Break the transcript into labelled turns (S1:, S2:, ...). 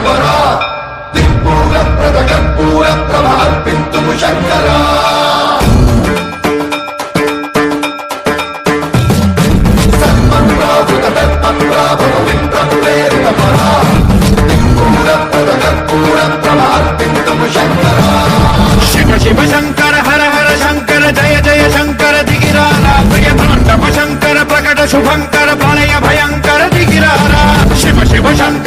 S1: పరా దిక్పూర ప్రదకర్పూర ప్రభార్పింతుము శంకరా సన్మన్రావృత దర్పప్రాభవ విప్రప్రేరిత పరా దిక్పూర ప్రదకర్పూర ప్రభార్పింతుము శంకరా
S2: శివ శివ శంకర హర హర శంకర జయ జయ శంకర దిగిరారా ప్రియతాండవ శంకర ప్రకట శుభంకర ప్రళయ భయంకర దిగిరారా శివ శివ శంకర